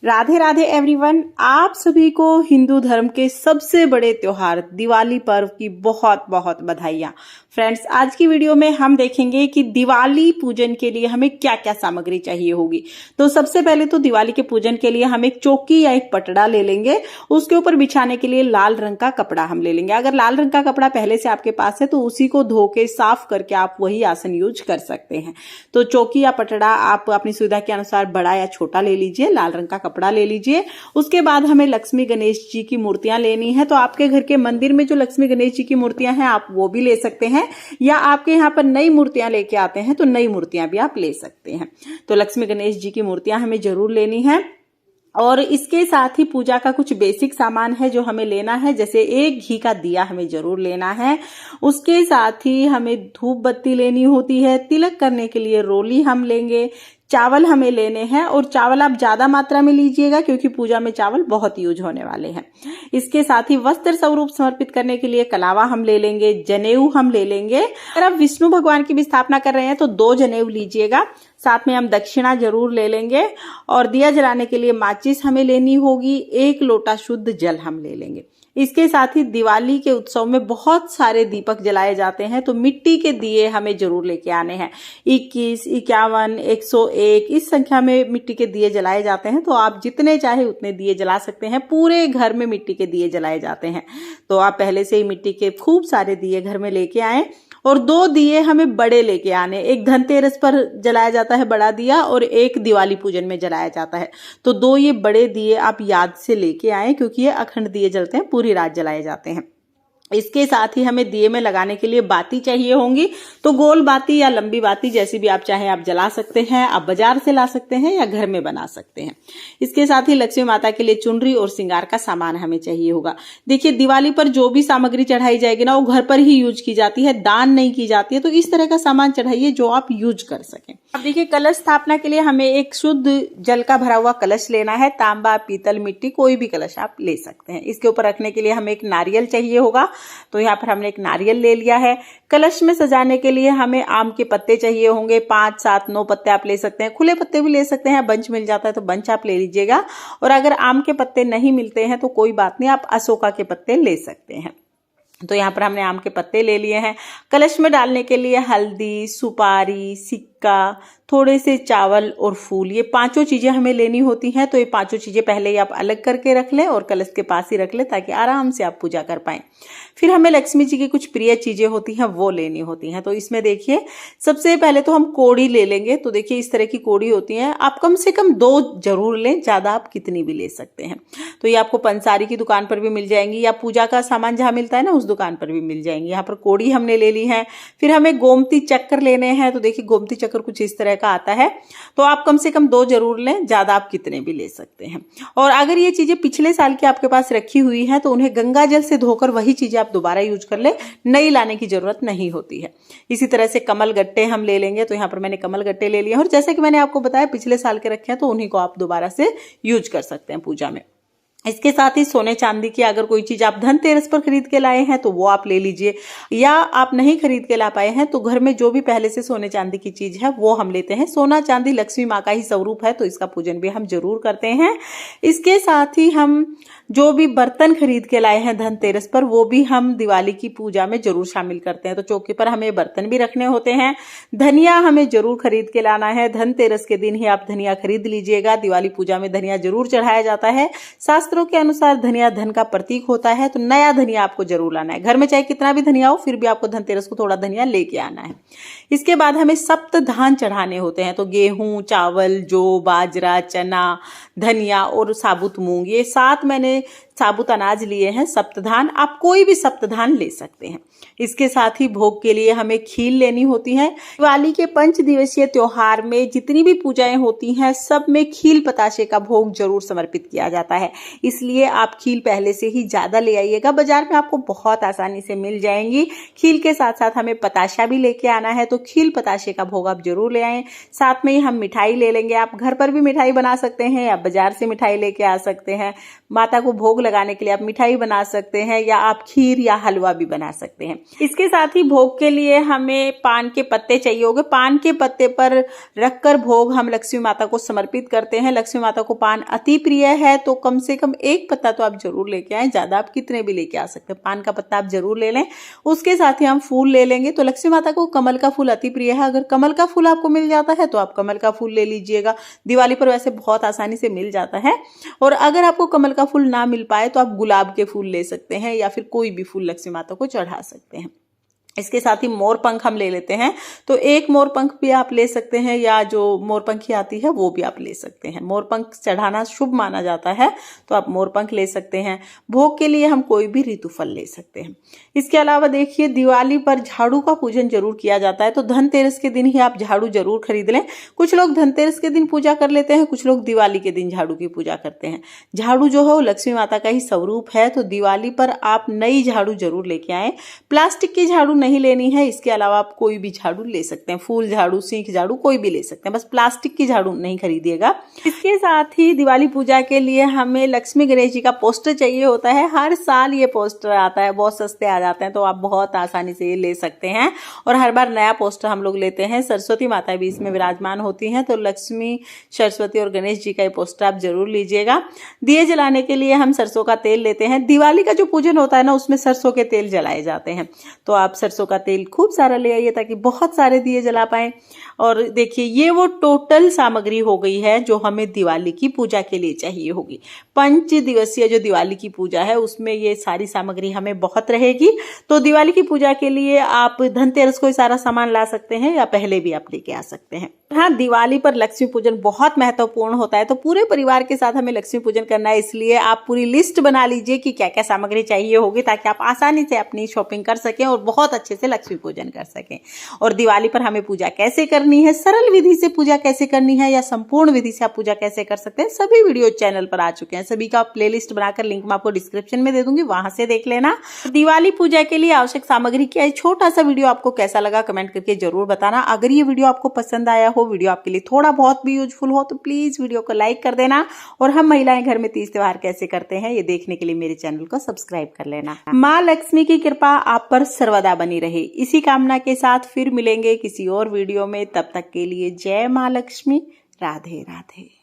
Radhe Radhe everyone. आप सभी को हिंदू धर्म के सबसे बड़े त्योहार दिवाली पर्व की बहुत बहुत बधाइयाँ। फ्रेंड्स, आज की वीडियो में हम देखेंगे कि दिवाली पूजन के लिए हमें क्या क्या सामग्री चाहिए होगी। तो सबसे पहले तो दिवाली के पूजन के लिए हम एक चौकी या एक पटड़ा ले लेंगे। उसके ऊपर बिछाने के लिए लाल रंग का कपड़ा हम ले लेंगे। अगर लाल रंग का कपड़ा पहले से आपके पास है तो उसी को धो के साफ करके आप वही आसन यूज कर सकते हैं। तो चौकी या पटड़ा आप अपनी सुविधा के अनुसार बड़ा या छोटा ले लीजिए। लाल रंग का कपड़ा ले लीजिए। उसके बाद हमें लक्ष्मी गणेश जी की मूर्तियां लेनी है। तो आपके घर के मंदिर में जो लक्ष्मी गणेश जी की मूर्तियां हैं आप वो भी ले सकते हैं, या आपके यहाँ पर नई मूर्तियां लेके आते हैं तो नई मूर्तियां भी आप ले सकते हैं। तो लक्ष्मी गणेश जी की मूर्तियां हमें जरूर लेनी है। और इसके साथ ही पूजा का कुछ बेसिक सामान है जो हमें लेना है, जैसे एक घी का दिया हमें जरूर लेना है। उसके साथ ही हमें धूप बत्ती लेनी होती है। तिलक करने के लिए रोली हम लेंगे। चावल हमें लेने हैं, और चावल आप ज्यादा मात्रा में लीजिएगा क्योंकि पूजा में चावल बहुत यूज होने वाले हैं। इसके साथ ही वस्त्र स्वरूप समर्पित करने के लिए कलावा हम ले लेंगे। जनेऊ हम ले लेंगे। अगर आप विष्णु भगवान की भी स्थापना कर रहे हैं तो 2 जनेऊ लीजिएगा। साथ में हम दक्षिणा जरूर ले लेंगे। और दिया जलाने के लिए माचिस हमें लेनी होगी। 1 लोटा शुद्ध जल हम ले लेंगे। इसके साथ ही दिवाली के उत्सव में बहुत सारे दीपक जलाए जाते हैं, तो मिट्टी के दिए हमें जरूर लेके आने हैं। 21, 51, 101 इस संख्या में मिट्टी के दिए जलाए जाते हैं। तो आप जितने चाहे उतने दिए जला सकते हैं। पूरे घर में मिट्टी के दिए जलाए जाते हैं, तो आप पहले से ही मिट्टी के खूब सारे दिए घर में लेके आए। और 2 दिए हमें बड़े लेके आने। एक धनतेरस पर जलाया जाता है बड़ा दिया, और एक दिवाली पूजन में जलाया जाता है। तो 2 ये बड़े दिए आप याद से लेके आए, क्योंकि ये अखंड दिए जलते हैं, पूरी रात जलाए जाते हैं। इसके साथ ही हमें दिए में लगाने के लिए बाती चाहिए होंगी। तो गोल बाती या लंबी बाती जैसी भी आप चाहें आप जला सकते हैं। आप बाजार से ला सकते हैं या घर में बना सकते हैं। इसके साथ ही लक्ष्मी माता के लिए चुनरी और श्रृंगार का सामान हमें चाहिए होगा। देखिए, दिवाली पर जो भी सामग्री चढ़ाई जाएगी ना, वो घर पर ही यूज की जाती है, दान नहीं की जाती है। तो इस तरह का सामान चढ़ाइए जो आप यूज कर सकें। अब देखिए, कलश स्थापना के लिए हमें एक शुद्ध जल का भरा हुआ कलश लेना है। तांबा, पीतल, मिट्टी कोई भी कलश आप ले सकते हैं। इसके ऊपर रखने के लिए हमें एक नारियल चाहिए होगा। तो यहाँ पर हमने एक नारियल ले लिया है। कलश में सजाने के लिए हमें आम के पत्ते चाहिए होंगे। 5, 7, 9 पत्ते आप ले सकते हैं। खुले पत्ते भी ले सकते हैं। बंच मिल जाता है तो बंच आप ले लीजिएगा। और अगर आम के पत्ते नहीं मिलते हैं तो कोई बात नहीं, आप अशोका के पत्ते ले सकते हैं। तो यहाँ पर हमने आम के पत्ते ले लिए हैं। कलश में डालने के लिए हल्दी, सुपारी, सिक्का, थोड़े से चावल और फूल, ये 5 चीजें हमें लेनी होती हैं। तो ये 5 चीजें पहले ही आप अलग करके रख लें और कलश के पास ही रख लें, ताकि आराम से आप पूजा कर पाएं। फिर हमें लक्ष्मी जी की कुछ प्रिय चीजें होती हैं वो लेनी होती हैं। तो इसमें देखिए, सबसे पहले तो हम कोड़ी ले लेंगे। तो देखिए, इस तरह की कोड़ी होती है। आप कम से कम 2 जरूर लें, ज्यादा आप कितनी भी ले सकते हैं। तो ये आपको पंसारी की दुकान पर भी मिल जाएंगी, या पूजा का सामान जहां मिलता है ना उस दुकान पर भी मिल जाएंगी। यहाँ पर कोड़ी हमने ले ली है। फिर हमें गोमती चक्कर लेने हैं। तो देखिए, गोमती चक्कर कुछ इस तरह का आता है। तो आप कम से कम 2 जरूर लें, ज्यादा आप कितने भी ले सकते हैं। और अगर ये चीजें पिछले साल की आपके पास रखी हुई हैं तो उन्हें गंगा जल से धोकर वही चीजें आप दोबारा यूज कर ले, नई लाने की जरूरत नहीं होती है। इसी तरह से कमल गट्टे हम ले लेंगे। तो यहाँ पर मैंने कमल गट्टे ले लिए, और जैसे कि मैंने आपको बताया पिछले साल के रखे हैं तो उन्हीं को आप दोबारा से यूज कर सकते हैं पूजा में। इसके साथ ही सोने चांदी की अगर कोई चीज आप धनतेरस पर खरीद के लाए हैं तो वो आप ले लीजिए, या आप नहीं खरीद के ला पाए हैं तो घर में जो भी पहले से सोने चांदी की चीज है वो हम लेते हैं। सोना चांदी लक्ष्मी माँ का ही स्वरूप है, तो इसका पूजन भी हम जरूर करते हैं। इसके साथ ही हम जो भी बर्तन खरीद के लाए हैं धनतेरस पर, वो भी हम दिवाली की पूजा में जरूर शामिल करते हैं। तो चौकी पर हमें बर्तन भी रखने होते हैं। धनिया हमें जरूर खरीद के लाना है। धनतेरस के दिन ही आप धनिया खरीद लीजिएगा। दिवाली पूजा में धनिया जरूर चढ़ाया जाता है। शास्त्रों के अनुसार धनिया धन का प्रतीक होता है। तो नया धनिया आपको जरूर लाना है। घर में चाहे कितना भी धनिया हो, फिर भी आपको धनतेरस को थोड़ा धनिया लेके आना है। इसके बाद हमें सप्त धान चढ़ाने होते हैं। तो गेहूं, चावल, जौ, बाजरा, चना, धनिया और साबुत मूंग, ये 7 मैंने साबुत अनाज लिए हैं। सप्तधान, आप कोई भी सप्तधान ले सकते हैं। इसके साथ ही भोग के लिए हमें खील लेनी होती है। दिवाली के 5 दिवसीय त्योहार में जितनी भी पूजाएं होती हैं सब में खील पताशे का भोग जरूर समर्पित किया जाता है। इसलिए आप खील पहले से ही ज्यादा ले आइएगा। बाजार में आपको बहुत आसानी से मिल जाएंगी। खील के साथ साथ हमें पताशा भी लेके आना है, तो खील पताशे का भोग आप जरूर ले आएं। साथ में ही हम मिठाई ले लेंगे। आप घर पर भी मिठाई बना सकते हैं या बाजार से मिठाई लेके आ सकते हैं। माता को भोग लगाने के लिए आप मिठाई बना सकते हैं या आप खीर या हलवा भी बना सकते हैं। इसके साथ ही भोग के लिए हमें पान के पत्ते चाहिए होंगे। पान के पत्ते पर रखकर भोग हम लक्ष्मी माता को समर्पित करते हैं। लक्ष्मी माता को पान अति प्रिय है, तो कम से कम एक पत्ता तो आप जरूर लेके आए। ज्यादा आप कितने भी लेके आ सकते हैं, पान का पत्ता आप जरूर ले लें। उसके साथ ही हम फूल ले लेंगे। तो लक्ष्मी माता को कमल का फूल अति प्रिय है। अगर कमल का फूल आपको मिल जाता है तो आप कमल का फूल ले लीजिएगा। दिवाली पर वैसे बहुत आसानी से मिल जाता है। और अगर आपको कमल का फूल ना मिल पाए तो आप गुलाब के फूल ले सकते हैं या फिर कोई भी फूल लक्ष्मी माता को चढ़ा सकते हैं। इसके साथ ही मोर पंख हम ले लेते हैं। तो एक मोर पंख भी आप ले सकते हैं या जो मोर पंखी आती है वो भी आप ले सकते हैं। मोर पंख चढ़ाना शुभ माना जाता है, तो आप मोर पंख ले सकते हैं। भोग के लिए हम कोई भी ऋतु फल ले सकते हैं। इसके अलावा देखिए, दिवाली पर झाड़ू का पूजन जरूर किया जाता है, तो धनतेरस के दिन ही आप झाड़ू जरूर खरीद लें। कुछ लोग धनतेरस के दिन पूजा कर लेते हैं, कुछ लोग दिवाली के दिन झाड़ू की पूजा करते हैं। झाड़ू जो है वो लक्ष्मी माता का ही स्वरूप है, तो दिवाली पर आप नई झाड़ू जरूर लेके आए। प्लास्टिक की झाड़ू नहीं लेनी है। इसके अलावा आप कोई भी झाड़ू ले सकते हैं, फूल झाड़ू, सीख झाड़ू, कोई भी ले सकते हैं, बस प्लास्टिक की झाड़ू नहीं खरीदिएगा। इसके साथ ही दिवाली पूजा के लिए हमें लक्ष्मी गणेश जी का पोस्टर चाहिए होता है। हर साल ये पोस्टर आता है, बहुत सस्ते आ जाते हैं, तो आप बहुत आसानी से ये ले सकते हैं। और हर बार नया पोस्टर हम लोग लेते हैं। सरस्वती माता भी इसमें विराजमान होती हैं, तो लक्ष्मी, सरस्वती और गणेश जी का ये पोस्टर आप जरूर लीजिएगा। दिए जलाने के लिए हम सरसों का तेल लेते हैं। दिवाली का जो पूजन होता है ना, उसमें सरसों के तेल जलाए जाते हैं, तो आप सरसों का तेल खूब सारा ले आइए ताकि बहुत सारे दिए जला पाएं। और देखिए, ये वो टोटल सामग्री हो गई है जो हमें दिवाली की पूजा के लिए चाहिए होगी। 5 दिवसीय जो दिवाली की पूजा है उसमें ये सारी सामग्री हमें बहुत रहेगी। तो दिवाली की पूजा के लिए आप धनतेरस को सारा सामान ला सकते हैं या पहले भी आप लेके आ सकते हैं। हाँ, दिवाली पर लक्ष्मी पूजन बहुत महत्वपूर्ण होता है, तो पूरे परिवार के साथ हमें लक्ष्मी पूजन करना है। इसलिए आप पूरी लिस्ट बना लीजिए कि क्या क्या सामग्री चाहिए होगी, ताकि आप आसानी से अपनी शॉपिंग कर सकें और बहुत अच्छे से लक्ष्मी पूजन कर सकें। और दिवाली पर हमें पूजा कैसे करनी है, सरल विधि से पूजा कैसे करनी है या संपूर्ण विधि से आप पूजा कैसे कर सकते हैं, सभी वीडियो चैनल पर आ चुके हैं। सभी का प्लेलिस्ट बनाकर लिंक मैं आपको डिस्क्रिप्शन में दे दूंगी, वहां से देख लेना। दिवाली पूजा के लिए आवश्यक सामग्री क्या है, छोटा सा वीडियो आपको कैसा लगा कमेंट करके जरूर बताना। अगर ये वीडियो आपको पसंद आया हो, वीडियो आपके लिए थोड़ा बहुत भी यूजफुल हो, तो प्लीज वीडियो को लाइक कर देना। और हम महिलाएं घर में तीज त्योहार कैसे करते हैं ये देखने के लिए मेरे चैनल को सब्सक्राइब कर लेना। माँ लक्ष्मी की कृपा आप पर सर्वदा बनी रहे, इसी कामना के साथ फिर मिलेंगे किसी और वीडियो में। तब तक के लिए जय माँ लक्ष्मी। राधे राधे।